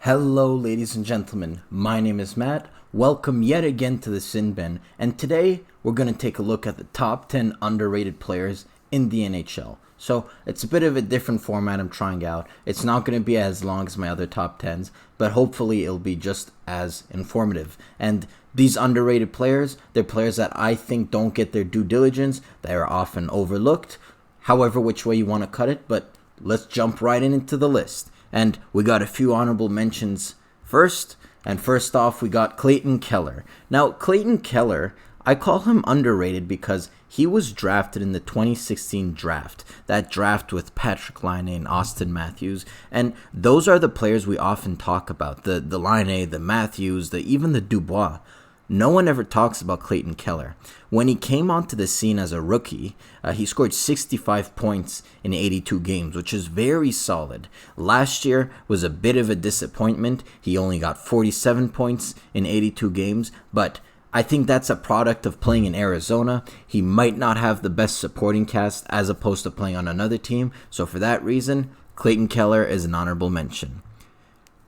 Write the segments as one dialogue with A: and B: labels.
A: Hello, ladies and gentlemen. My name is Matt. Welcome yet again to the Sin Bin, and today we're going to take a look at the top 10 underrated players in the NHL. So it's a bit of a different format I'm trying out. It's not going to be as long as my other top 10s, but hopefully it'll be just as informative. And these underrated players, they're players that I think don't get their due diligence. They are often overlooked, however which way you want to cut it, but let's jump right into the list. And we got a few honorable mentions first. And first off, we got Clayton Keller. Now, Clayton Keller, I call him underrated because he was drafted in the 2016 draft. That draft with Petry, Laine, and Austin Matthews. And those are the players we often talk about. The Laine, the Matthews, even the Dubois. No one ever talks about Clayton Keller. When he came onto the scene as a rookie, he scored 65 points in 82 games, which is very solid. Last year was a bit of a disappointment. He only got 47 points in 82 games, but I think that's a product of playing in Arizona. He might not have the best supporting cast as opposed to playing on another team, so for that reason, Clayton Keller is an honorable mention.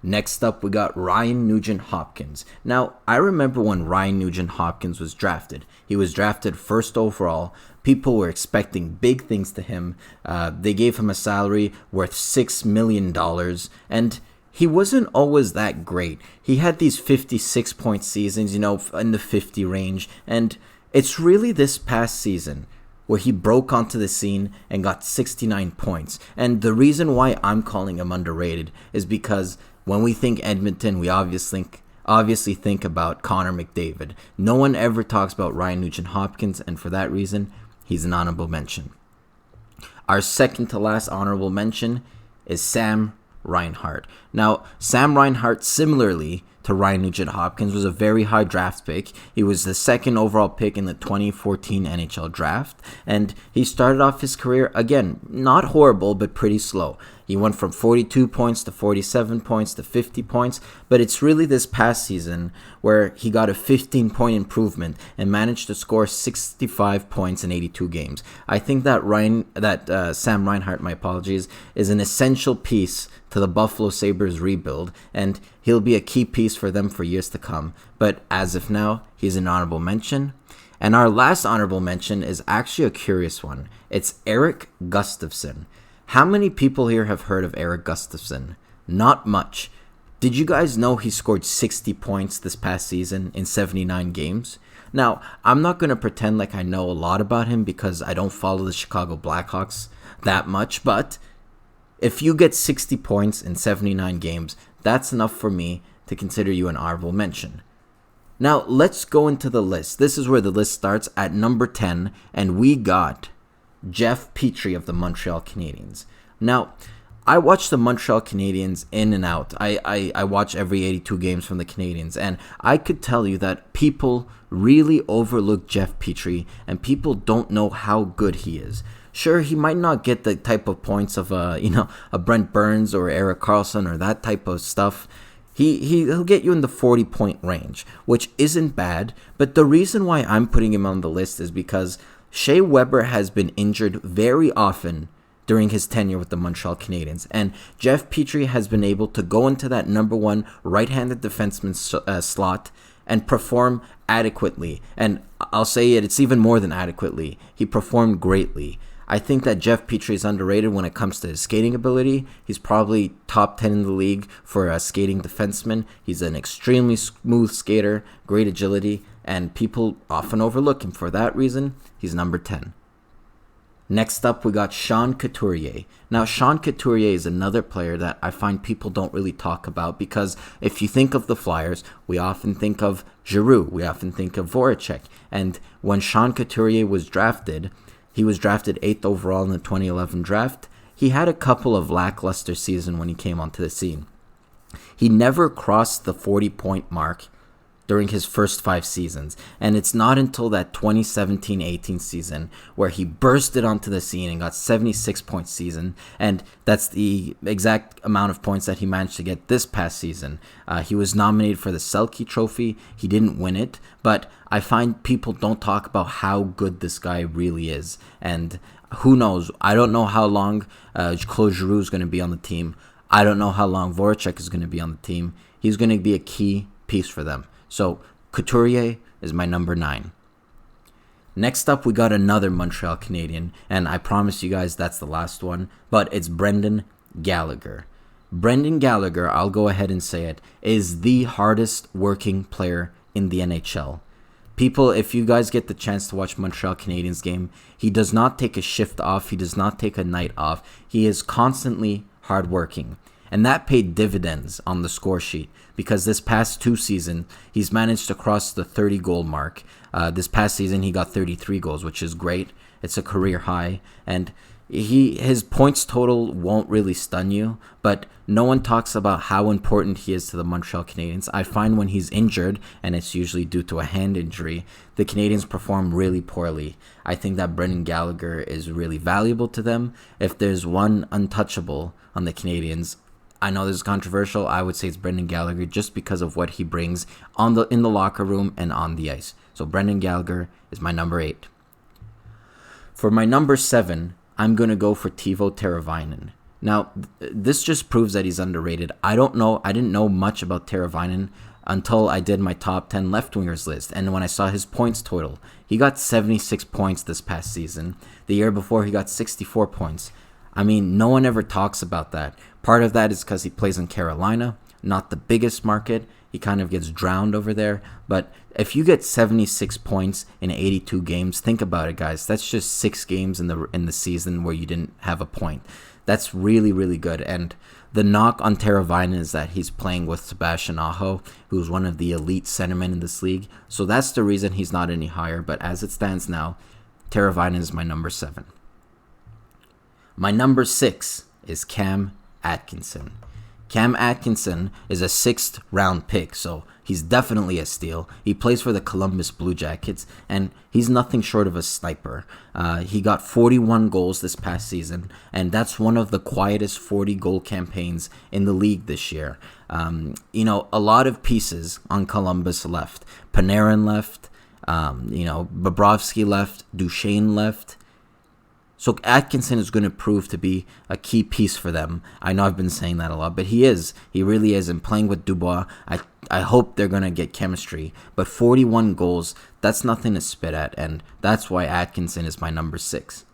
A: Next up, we got Nugent Hopkins. Now, I remember when Nugent Hopkins was drafted. He was drafted first overall. People were expecting big things to him. They gave him a salary worth $6 million, and he wasn't always that great. He had these 56-point seasons, in the 50 range, and it's really this past season where he broke onto the scene and got 69 points. And the reason why I'm calling him underrated is because when we think Edmonton, we obviously think about Connor McDavid. No one ever talks about Nugent Hopkins, and for that reason, he's an honorable mention. Our second to last honorable mention is Sam Reinhart. Now, Sam Reinhart, similarly to Nugent Hopkins, was a very high draft pick. He was the second overall pick in the 2014 NHL draft, and he started off his career, again, not horrible, but pretty slow. He went from 42 points to 47 points to 50 points, but it's really this past season where he got a 15-point improvement and managed to score 65 points in 82 games. I think that Sam Reinhart, is an essential piece to the Buffalo Sabres rebuild, and he'll be a key piece for them for years to come. But as of now, he's an honorable mention. And our last honorable mention is actually a curious one. It's Erik Gustafson. How many people here have heard of Erik Gustafson? Not much. Did you guys know he scored 60 points this past season in 79 games? Now, I'm not going to pretend like I know a lot about him because I don't follow the Chicago Blackhawks that much, but if you get 60 points in 79 games, that's enough for me to consider you an honorable mention. Now, let's go into the list. This is where the list starts at number 10, and we got Jeff Petry of the Montreal Canadiens. Now, I watch the Montreal Canadiens in and out. I watch every 82 games from the Canadiens, and I could tell you that people really overlook Jeff Petry, and people don't know how good he is. Sure, he might not get the type of points of a Brent Burns or Erik Karlsson or that type of stuff. He'll get you in the 40-point range, which isn't bad, but the reason why I'm putting him on the list is because Shea Weber has been injured very often during his tenure with the Montreal Canadiens, and Jeff Petry has been able to go into that number one right-handed defenseman slot and perform adequately. And I'll say it's even more than adequately. He performed greatly. I think that Jeff Petry is underrated when it comes to his skating ability. He's probably top 10 in the league for a skating defenseman. He's an extremely smooth skater, great agility, and people often overlook him. For that reason, he's number 10. Next up, we got Sean Couturier. Now, Sean Couturier is another player that I find people don't really talk about because if you think of the Flyers, we often think of Giroux, we often think of Voracek. And when Sean Couturier was drafted, he was drafted 8th overall in the 2011 draft. He had a couple of lackluster seasons when he came onto the scene. He never crossed the 40-point mark during his first 5 seasons, and it's not until that 2017-18 season where he bursted onto the scene and got 76-point season, and that's the exact amount of points that he managed to get this past season. He was nominated for the Selke Trophy. He didn't win it, but I find people don't talk about how good this guy really is, and who knows? I don't know how long Claude Giroux is going to be on the team. I don't know how long Voracek is going to be on the team. He's going to be a key piece for them. So Couturier is my number 9. Next up, we got another Montreal Canadian, and I promise you guys that's the last one, but it's Brendan Gallagher. Brendan Gallagher, I'll go ahead and say it, is the hardest working player in the NHL. People, if you guys get the chance to watch Montreal Canadiens game, he does not take a shift off. He does not take a night off. He is constantly hardworking. And that paid dividends on the score sheet because this past 2 seasons, he's managed to cross the 30-goal mark. This past season, he got 33 goals, which is great. It's a career high. And his points total won't really stun you, but no one talks about how important he is to the Montreal Canadiens. I find when he's injured, and it's usually due to a hand injury, the Canadiens perform really poorly. I think that Brendan Gallagher is really valuable to them. If there's one untouchable on the Canadiens, I know this is controversial, I would say it's Brendan Gallagher just because of what he brings in the locker room and on the ice. So Brendan Gallagher is my number 8. For my number 7, I'm going to go for Teuvo Teravainen. Now, this just proves that he's underrated. I didn't know much about Teravainen until I did my top 10 left wingers list. And when I saw his points total, he got 76 points this past season. The year before, he got 64 points. I mean, no one ever talks about that. Part of that is because he plays in Carolina, not the biggest market. He kind of gets drowned over there. But if you get 76 points in 82 games, think about it, guys. That's just 6 games in the season where you didn't have a point. That's really, really good. And the knock on Teravainen is that he's playing with Sebastian Aho, who's one of the elite centermen in this league. So that's the reason he's not any higher. But as it stands now, Teravainen is my number 7. My number 6 is Cam Atkinson. Cam Atkinson is a 6th round pick, so he's definitely a steal. He plays for the Columbus Blue Jackets, and he's nothing short of a sniper. He got 41 goals this past season, and that's one of the quietest 40-goal campaigns in the league this year. A lot of pieces on Columbus left. Panarin left, Bobrovsky left, Duchesne left. So Atkinson is going to prove to be a key piece for them. I know I've been saying that a lot, but he is. He really is. And playing with Dubois, I hope they're going to get chemistry. But 41 goals, that's nothing to spit at. And that's why Atkinson is my number 6.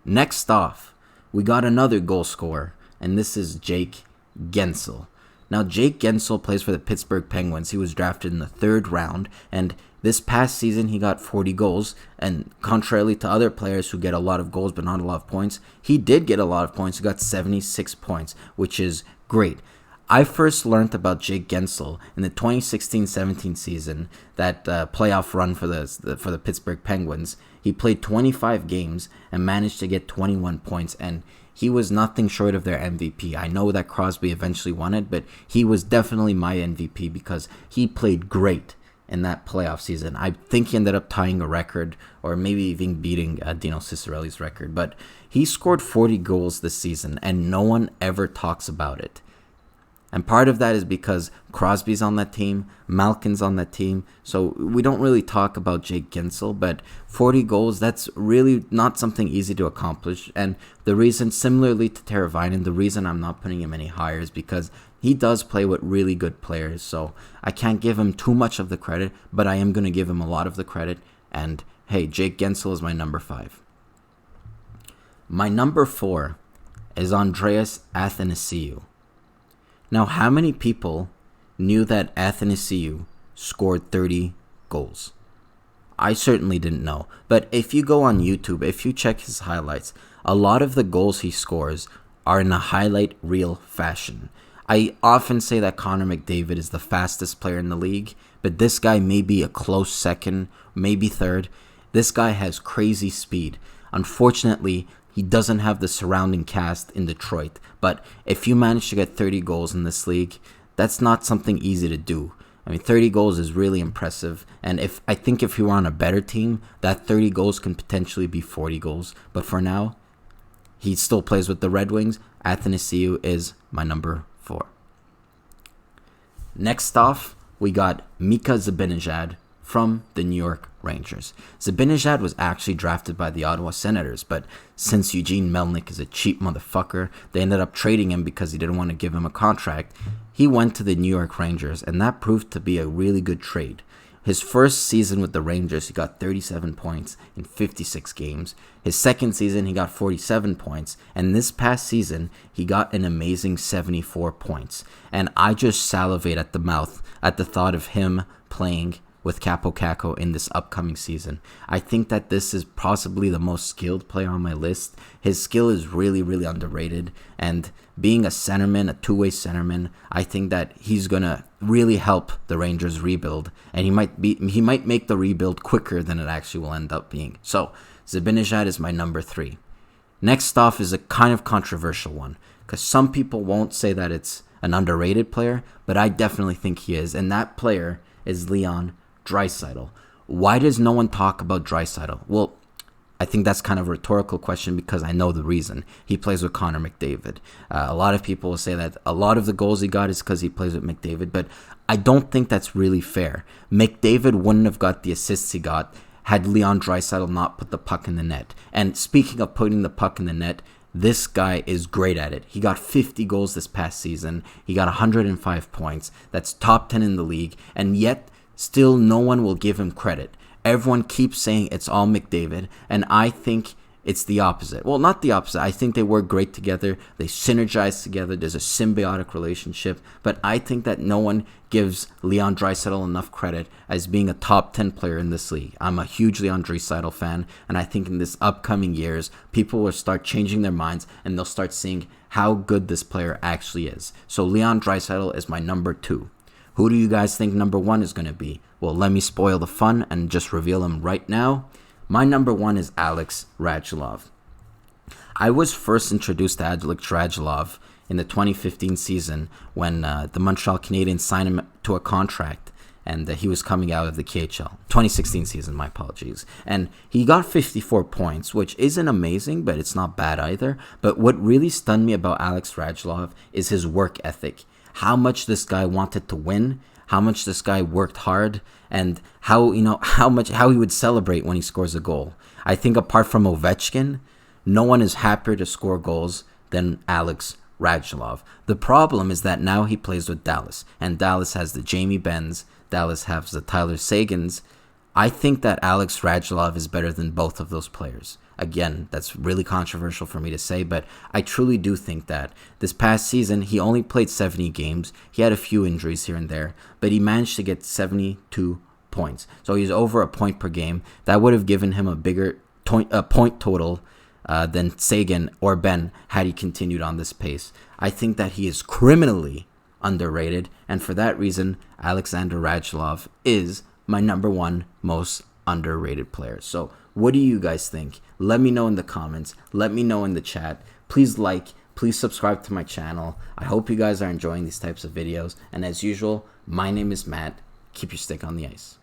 A: Next off, we got another goal scorer. And this is Jake Guentzel. Now, Jake Guentzel plays for the Pittsburgh Penguins. He was drafted in the 3rd round. And this past season, he got 40 goals, and contrarily to other players who get a lot of goals but not a lot of points, he did get a lot of points. He got 76 points, which is great. I first learned about Jake Guentzel in the 2016-17 season, that playoff run for the Pittsburgh Penguins. He played 25 games and managed to get 21 points, and he was nothing short of their MVP. I know that Crosby eventually won it, but he was definitely my MVP because he played great in that playoff season. I think he ended up tying a record or maybe even beating Dino Ciccarelli's record. But he scored 40 goals this season and no one ever talks about it. And part of that is because Crosby's on that team, Malkin's on that team, so we don't really talk about Jake Guentzel, but 40 goals, that's really not something easy to accomplish. And the reason, similarly to Teravainen, the reason I'm not putting him any higher is because he does play with really good players, so I can't give him too much of the credit, but I am going to give him a lot of the credit. And hey, Jake Guentzel is my number 5. My number 4 is Andreas Athanasiou. Now, how many people knew that Athanasiou scored 30 goals? I certainly didn't know. But if you go on YouTube, if you check his highlights, a lot of the goals he scores are in a highlight reel fashion. I often say that Connor McDavid is the fastest player in the league, but this guy may be a close second, maybe third. This guy has crazy speed. Unfortunately, he doesn't have the surrounding cast in Detroit, but if you manage to get 30 goals in this league, that's not something easy to do. I mean, 30 goals is really impressive, and I think if you were on a better team, that 30 goals can potentially be 40 goals. But for now, he still plays with the Red Wings. Athanasiou is my number 4. Next off, we got Mika Zibanejad from the New York Rangers. Zibanejad was actually drafted by the Ottawa Senators, but since Eugene Melnyk is a cheap motherfucker, they ended up trading him because he didn't want to give him a contract. He went to the New York Rangers, and that proved to be a really good trade. His first season with the Rangers, he got 37 points in 56 games. His second season, he got 47 points. And this past season, he got an amazing 74 points. And I just salivate at the mouth at the thought of him playing with Capo Caco in this upcoming season. I think that this is possibly the most skilled player on my list. His skill is really, really underrated. And being a centerman, a two-way centerman, I think that he's going to really help the Rangers rebuild. And he might make the rebuild quicker than it actually will end up being. So, Zibanejad is my number 3. Next off is a kind of controversial one, because some people won't say that it's an underrated player, but I definitely think he is. And that player is Leon Draisaitl. Why does no one talk about Draisaitl? Well, I think that's kind of a rhetorical question because I know the reason. He plays with Connor McDavid. A lot of people will say that a lot of the goals he got is because he plays with McDavid, but I don't think that's really fair. McDavid wouldn't have got the assists he got had Leon Draisaitl not put the puck in the net. And speaking of putting the puck in the net, this guy is great at it. He got 50 goals this past season. He got 105 points. That's top 10 in the league. And yet, still no one will give him credit. Everyone keeps saying it's all McDavid, and I think it's the opposite. Well, not the opposite. I think they work great together. They synergize together. There's a symbiotic relationship. But I think that no one gives Leon Draisaitl enough credit as being a top 10 player in this league. I'm a huge Leon Draisaitl fan, and I think in this upcoming years, people will start changing their minds, and they'll start seeing how good this player actually is. So Leon Draisaitl is my number 2. Who do you guys think number 1 is going to be? Well, let me spoil the fun and just reveal him right now. My number 1 is Alex Radulov. I was first introduced to Alex Radulov in the 2015 season when the Montreal Canadiens signed him to a contract, and he was coming out of the KHL. 2016 season, my apologies. And he got 54 points, which isn't amazing, but it's not bad either. But what really stunned me about Alex Radulov is his work ethic. How much this guy wanted to win, how much this guy worked hard, and how he would celebrate when he scores a goal. I think apart from Ovechkin, no one is happier to score goals than Alex Radulov. The problem is that now he plays with Dallas, and Dallas has the Jamie Benns, Dallas has the Tyler Sagans. I think that Alex Radulov is better than both of those players. Again, that's really controversial for me to say, but I truly do think that. This past season, he only played 70 games. He had a few injuries here and there, but he managed to get 72 points. So he's over a point per game. That would have given him a bigger point total than Sagan or Ben had he continued on this pace. I think that he is criminally underrated, and for that reason, Alexander Radulov is my number 1 most underrated player. So what do you guys think? Let me know in the comments. Let me know in the chat. Please please subscribe to my channel. I hope you guys are enjoying these types of videos. And as usual, my name is Matt. Keep your stick on the ice.